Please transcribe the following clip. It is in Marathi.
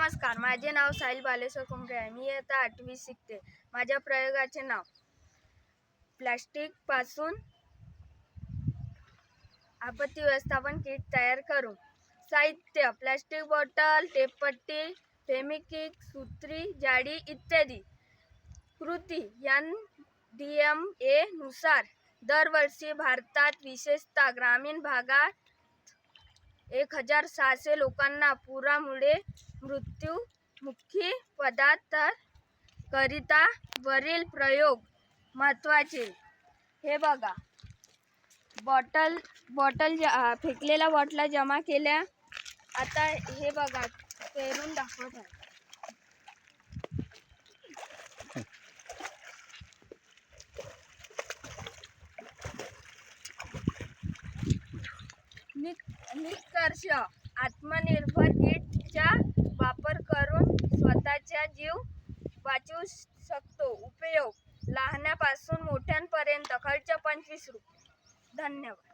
नमस्कार, माझे नाव साहिल बालेश्वर कुंभरे आहे. मी आता 8वी शिकते. माझ्या प्रयोगाचे नाव प्लास्टिक पासून आपत्ती व्यवस्थापन किट तयार करू. साहित्य: प्लास्टिक बॉटल, टेपपट्टी, फेविक्विक, सुत्री, जाळी इत्यादी. कृती: NDMA नुसार दरवर्षी भारतात विशेषतः ग्रामीण भागात 1600 लोकांना पुरामुळे मृत्युमुखी पडतात. करिता वरील प्रयोग महत्त्वाचे. हे बघा, फेकलेल्या बॉटला जमा केल्या. आता हे बघा, पेरून दाखवत आहे. निष्कर्ष: आत्मनिर्भर किटचा वापर करून स्वतःचा जीव वाचवू शकतो. उपयोग: लहानापासून मोठ्यांपर्यंत. खर्च ₹25. धन्यवाद.